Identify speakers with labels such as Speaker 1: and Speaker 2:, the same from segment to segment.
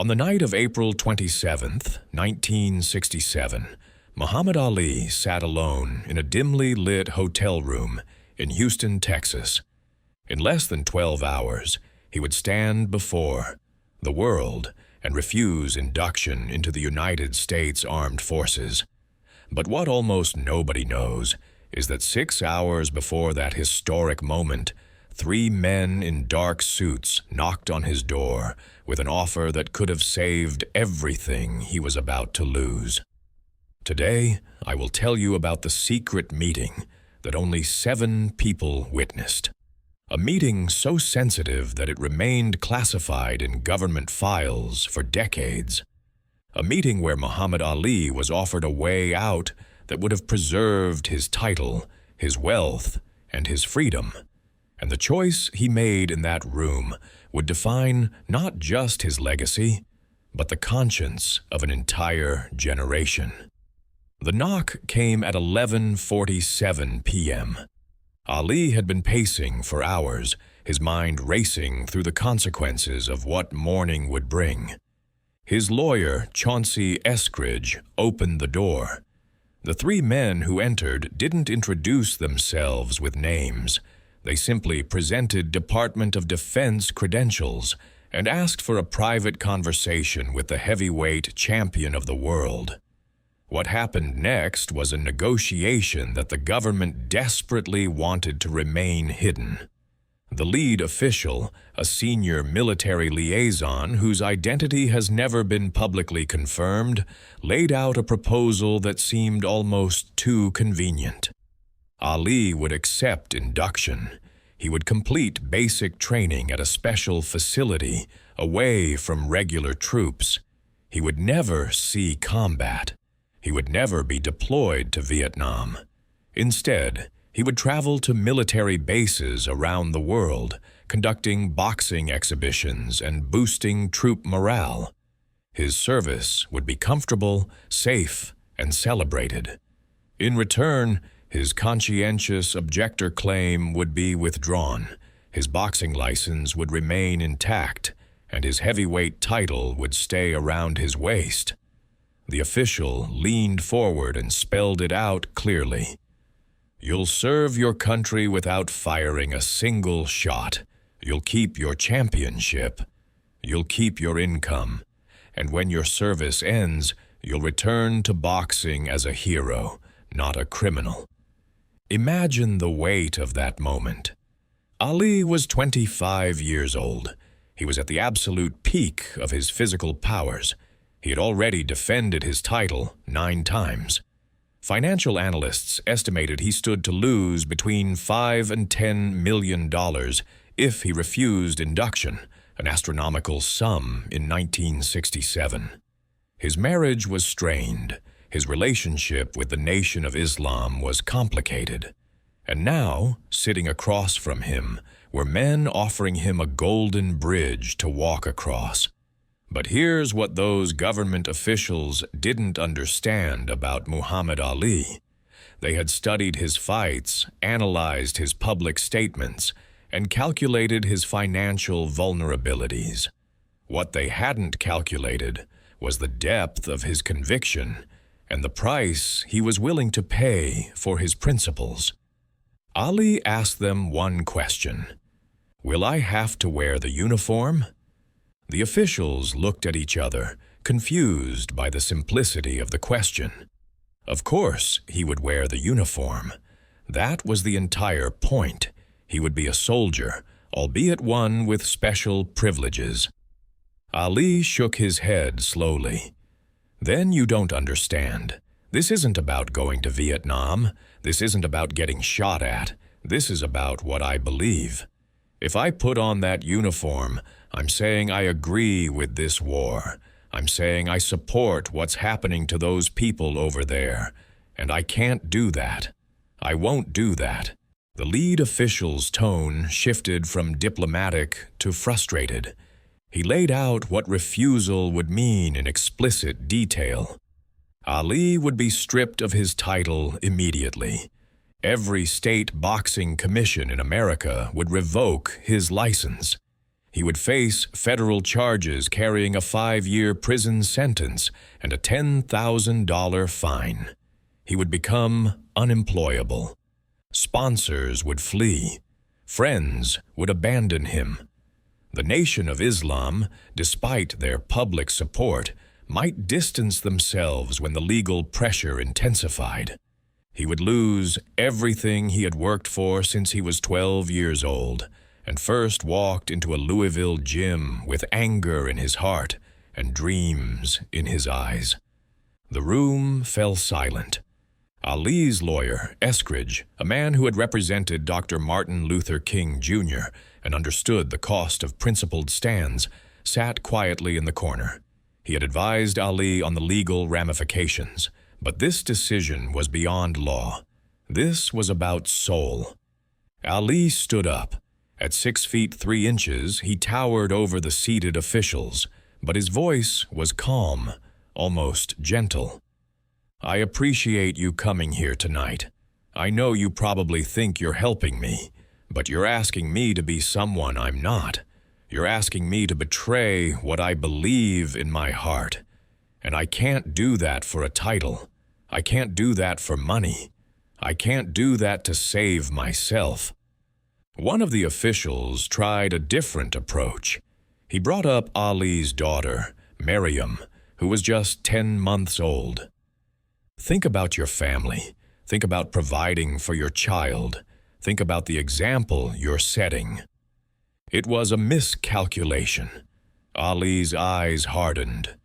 Speaker 1: On the night of April 27th, 1967, Muhammad Ali sat alone in a dimly lit hotel room in Houston, Texas. In less than 12 hours, he would stand before the world and refuse induction into the United States Armed Forces. But what almost nobody knows is that 6 hours before that historic moment, 3 men in dark suits knocked on his door with an offer that could have saved everything he was about to lose. Today, I will tell you about the secret meeting that only 7 people witnessed. A meeting so sensitive that it remained classified in government files for decades. A meeting where Muhammad Ali was offered a way out that would have preserved his title, his wealth, and his freedom. And the choice he made in that room would define not just his legacy, but the conscience of an entire generation. The knock came at 11:47 p.m. Ali had been pacing for hours, his mind racing through the consequences of what morning would bring. His lawyer, Chauncey Eskridge, opened the door. The 3 men who entered didn't introduce themselves with names. They simply presented Department of Defense credentials and asked for a private conversation with the heavyweight champion of the world. What happened next was a negotiation that the government desperately wanted to remain hidden. The lead official, a senior military liaison whose identity has never been publicly confirmed, laid out a proposal that seemed almost too convenient. Ali would accept induction. He would complete basic training at a special facility away from regular troops. He would never see combat. He would never be deployed to Vietnam. Instead, he would travel to military bases around the world, conducting boxing exhibitions and boosting troop morale. His service would be comfortable, safe, and celebrated. In return, his conscientious objector claim would be withdrawn, his boxing license would remain intact, and his heavyweight title would stay around his waist. The official leaned forward and spelled it out clearly. You'll serve your country without firing a single shot. You'll keep your championship. You'll keep your income. And when your service ends, you'll return to boxing as a hero, not a criminal. Imagine the weight of that moment. Ali was 25 years old. He was at the absolute peak of his physical powers. He had already defended his title 9 times. Financial analysts estimated he stood to lose between $5 and $10 million if he refused induction, an astronomical sum in 1967. His marriage was strained. His relationship with the Nation of Islam was complicated. And now, sitting across from him, were men offering him a golden bridge to walk across. But here's what those government officials didn't understand about Muhammad Ali. They had studied his fights, analyzed his public statements, and calculated his financial vulnerabilities. What they hadn't calculated was the depth of his conviction and the price he was willing to pay for his principles. Ali asked them one question: "Will I have to wear the uniform?" The officials looked at each other, confused by the simplicity of the question. Of course, he would wear the uniform. That was the entire point. He would be a soldier, albeit one with special privileges. Ali shook his head slowly. "Then you don't understand. This isn't about going to Vietnam. This isn't about getting shot at. This is about what I believe. If I put on that uniform, I'm saying I agree with this war. I'm saying I support what's happening to those people over there. And I can't do that. I won't do that." The lead official's tone shifted from diplomatic to frustrated. He laid out what refusal would mean in explicit detail. Ali would be stripped of his title immediately. Every state boxing commission in America would revoke his license. He would face federal charges carrying a 5-year prison sentence and a $10,000 fine. He would become unemployable. Sponsors would flee. Friends would abandon him. The Nation of Islam, despite their public support, might distance themselves when the legal pressure intensified. He would lose everything he had worked for since he was 12 years old, and first walked into a Louisville gym with anger in his heart and dreams in his eyes. The room fell silent. Ali's lawyer, Eskridge, a man who had represented Dr. Martin Luther King, Jr. and understood the cost of principled stands, sat quietly in the corner. He had advised Ali on the legal ramifications, but this decision was beyond law. This was about soul. Ali stood up. At 6 feet 3 inches, he towered over the seated officials, but his voice was calm, almost gentle. "I appreciate you coming here tonight. I know you probably think you're helping me, but you're asking me to be someone I'm not. You're asking me to betray what I believe in my heart. And I can't do that for a title. I can't do that for money. I can't do that to save myself." One of the officials tried a different approach. He brought up Ali's daughter, Miriam, who was just 10 months old. "Think about your family. Think about providing for your child. Think about the example you're setting." It was a miscalculation. Ali's eyes hardened.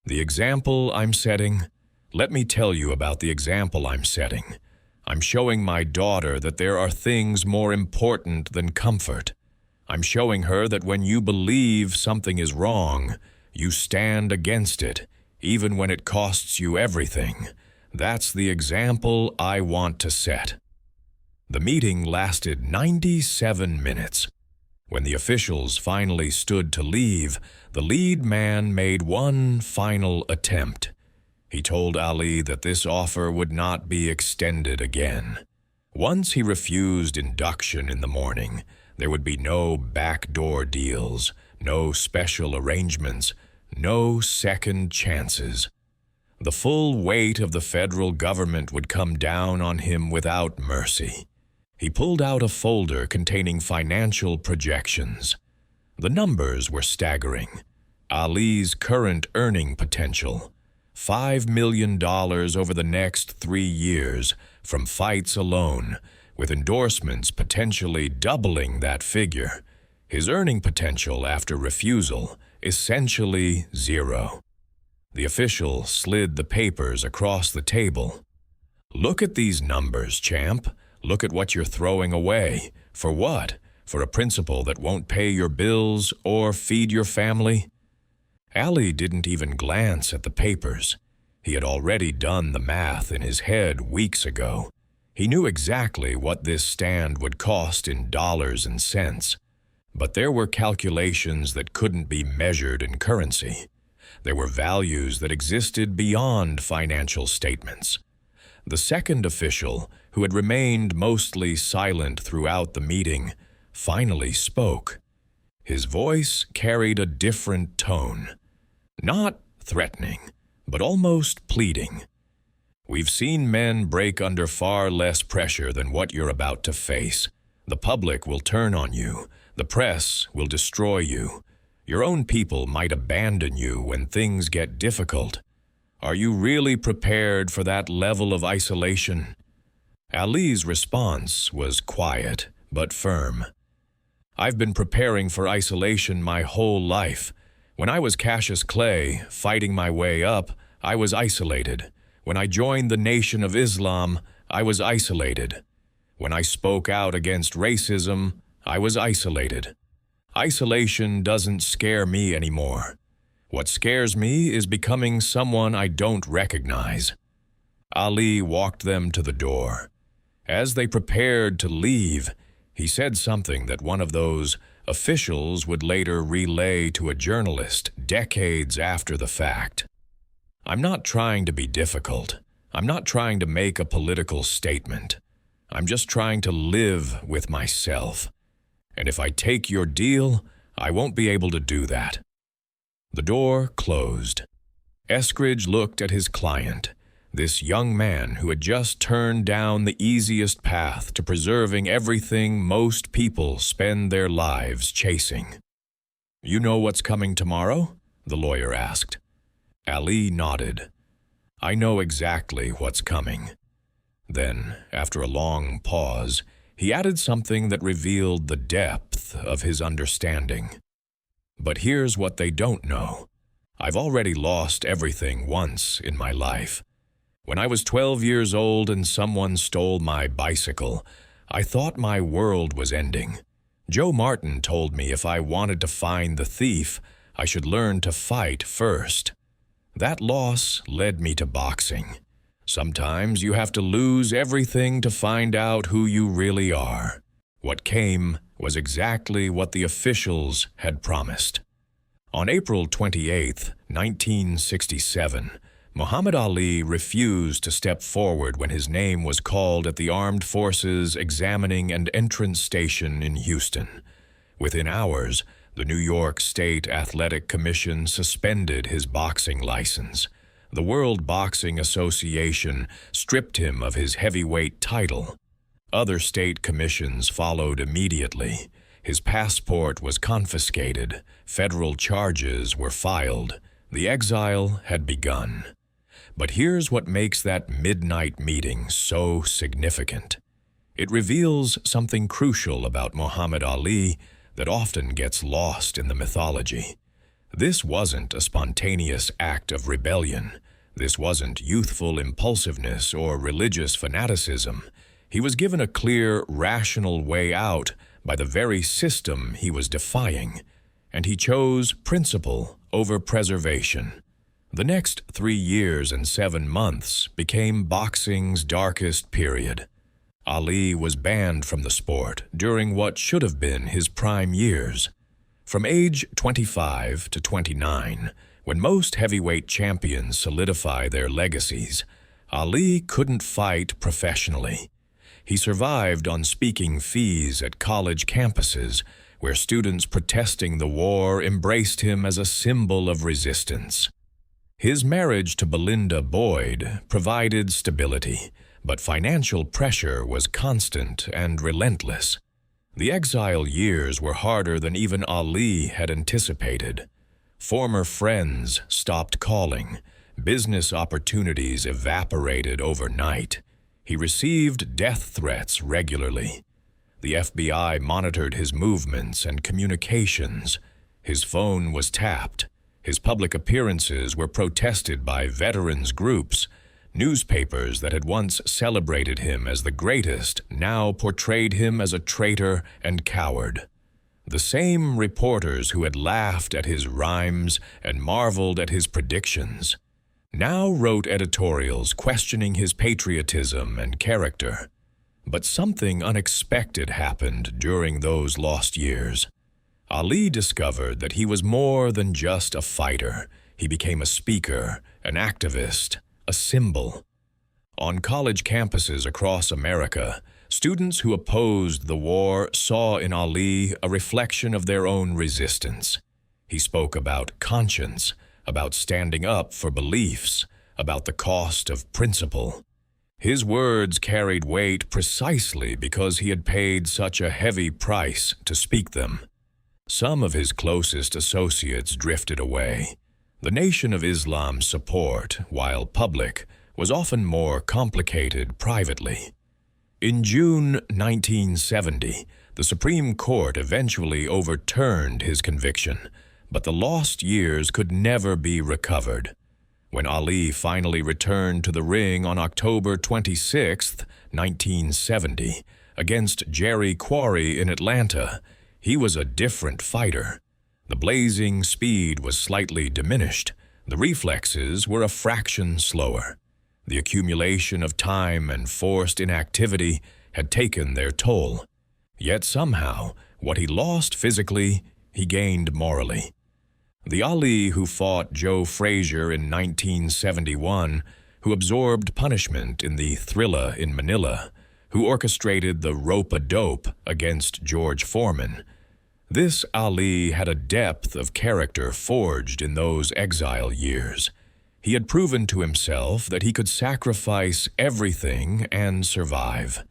Speaker 1: "The example I'm setting? Let me tell you about the example I'm setting. I'm showing my daughter that there are things more important than comfort. I'm showing her that when you believe something is wrong, you stand against it, even when it costs you everything. That's the example I want to set." The meeting lasted 97 minutes. When the officials finally stood to leave, the lead man made one final attempt. He told Ali that this offer would not be extended again. Once he refused induction in the morning, there would be no backdoor deals, no special arrangements, no second chances. The full weight of the federal government would come down on him without mercy. He pulled out a folder containing financial projections. The numbers were staggering. Ali's current earning potential, $5 million over the next 3 years from fights alone, with endorsements potentially doubling that figure. His earning potential after refusal, essentially zero. The official slid the papers across the table. "Look at these numbers, champ. Look at what you're throwing away. For what? For a principle that won't pay your bills or feed your family?" Ali didn't even glance at the papers. He had already done the math in his head weeks ago. He knew exactly what this stand would cost in dollars and cents. But there were calculations that couldn't be measured in currency. There were values that existed beyond financial statements. The second official, who had remained mostly silent throughout the meeting, finally spoke. His voice carried a different tone. Not threatening, but almost pleading. "We've seen men break under far less pressure than what you're about to face. The public will turn on you. The press will destroy you. Your own people might abandon you when things get difficult. Are you really prepared for that level of isolation?" Ali's response was quiet but firm. "I've been preparing for isolation my whole life. When I was Cassius Clay, fighting my way up, I was isolated. When I joined the Nation of Islam, I was isolated. When I spoke out against racism, I was isolated. Isolation doesn't scare me anymore. What scares me is becoming someone I don't recognize." Ali walked them to the door. As they prepared to leave, he said something that one of those officials would later relay to a journalist decades after the fact. "I'm not trying to be difficult. I'm not trying to make a political statement. I'm just trying to live with myself. And if I take your deal, I won't be able to do that." The door closed. Eskridge looked at his client, this young man who had just turned down the easiest path to preserving everything most people spend their lives chasing. "You know what's coming tomorrow?" the lawyer asked. Ali nodded. "I know exactly what's coming." Then, after a long pause, he added something that revealed the depth of his understanding. "But here's what they don't know. I've already lost everything once in my life. When I was 12 years old and someone stole my bicycle, I thought my world was ending. Joe Martin told me if I wanted to find the thief, I should learn to fight first. That loss led me to boxing. Sometimes you have to lose everything to find out who you really are." What came was exactly what the officials had promised. On April 28, 1967, Muhammad Ali refused to step forward when his name was called at the Armed Forces Examining and Entrance Station in Houston. Within hours, the New York State Athletic Commission suspended his boxing license. The World Boxing Association stripped him of his heavyweight title. Other state commissions followed immediately. His passport was confiscated. Federal charges were filed. The exile had begun. But here's what makes that midnight meeting so significant. It reveals something crucial about Muhammad Ali that often gets lost in the mythology. This wasn't a spontaneous act of rebellion. This wasn't youthful impulsiveness or religious fanaticism. He was given a clear, rational way out by the very system he was defying, and he chose principle over preservation. The next 3 years and 7 months became boxing's darkest period. Ali was banned from the sport during what should have been his prime years. From age 25 to 29, when most heavyweight champions solidify their legacies, Ali couldn't fight professionally. He survived on speaking fees at college campuses, where students protesting the war embraced him as a symbol of resistance. His marriage to Belinda Boyd provided stability, but financial pressure was constant and relentless. The exile years were harder than even Ali had anticipated. Former friends stopped calling. Business opportunities evaporated overnight. He received death threats regularly. The FBI monitored his movements and communications. His phone was tapped. His public appearances were protested by veterans groups. Newspapers that had once celebrated him as the greatest now portrayed him as a traitor and coward. The same reporters who had laughed at his rhymes and marveled at his predictions now wrote editorials questioning his patriotism and character. But something unexpected happened during those lost years. Ali discovered that he was more than just a fighter. He became a speaker, an activist, a symbol. On college campuses across America, students who opposed the war saw in Ali a reflection of their own resistance. He spoke about conscience, about standing up for beliefs, about the cost of principle. His words carried weight precisely because he had paid such a heavy price to speak them. Some of his closest associates drifted away. The Nation of Islam's support, while public, was often more complicated privately. In June 1970, the Supreme Court eventually overturned his conviction, but the lost years could never be recovered. When Ali finally returned to the ring on October 26, 1970, against Jerry Quarry in Atlanta, he was a different fighter. The blazing speed was slightly diminished. The reflexes were a fraction slower. The accumulation of time and forced inactivity had taken their toll. Yet somehow, what he lost physically, he gained morally. The Ali who fought Joe Frazier in 1971, who absorbed punishment in the Thrilla in Manila, who orchestrated the rope-a-dope against George Foreman, This Ali had a depth of character forged in those exile years. He had proven to himself that he could sacrifice everything and survive,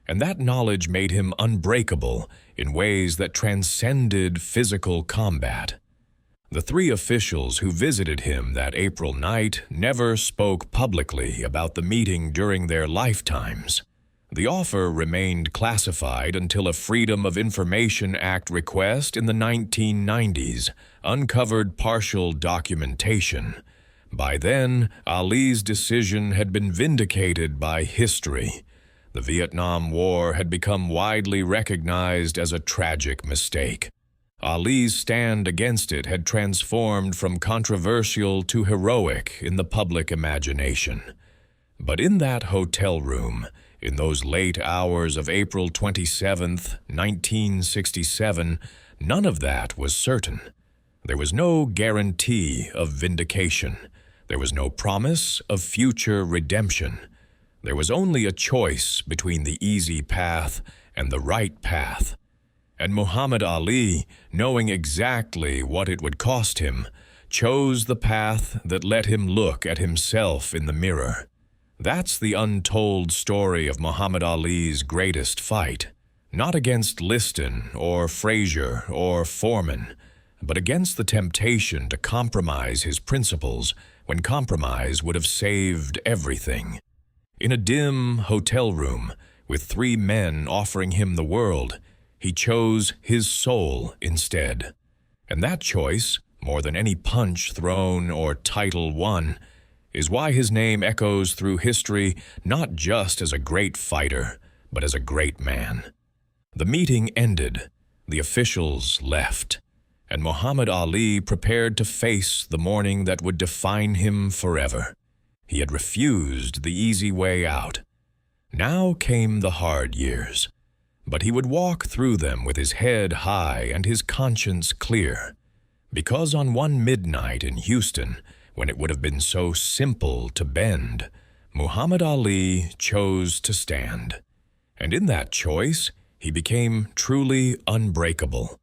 Speaker 1: and that knowledge made him unbreakable in ways that transcended physical combat. The three officials who visited him that April night never spoke publicly about the meeting during their lifetimes. The offer remained classified until a Freedom of Information Act request in the 1990s uncovered partial documentation. By then, Ali's decision had been vindicated by history. The Vietnam War had become widely recognized as a tragic mistake. Ali's stand against it had transformed from controversial to heroic in the public imagination. But in that hotel room, in those late hours of April 27, 1967, none of that was certain. There was no guarantee of vindication. There was no promise of future redemption. There was only a choice between the easy path and the right path. And Muhammad Ali, knowing exactly what it would cost him, chose the path that let him look at himself in the mirror. That's the untold story of Muhammad Ali's greatest fight, not against Liston or Frazier or Foreman, but against the temptation to compromise his principles when compromise would have saved everything. In a dim hotel room, with three men offering him the world, he chose his soul instead. And that choice, more than any punch thrown or title won, is why his name echoes through history not just as a great fighter, but as a great man. The meeting ended, the officials left, and Muhammad Ali prepared to face the morning that would define him forever. He had refused the easy way out. Now came the hard years, but he would walk through them with his head high and his conscience clear, because on one midnight in Houston, when it would have been so simple to bend, Muhammad Ali chose to stand. And in that choice, he became truly unbreakable.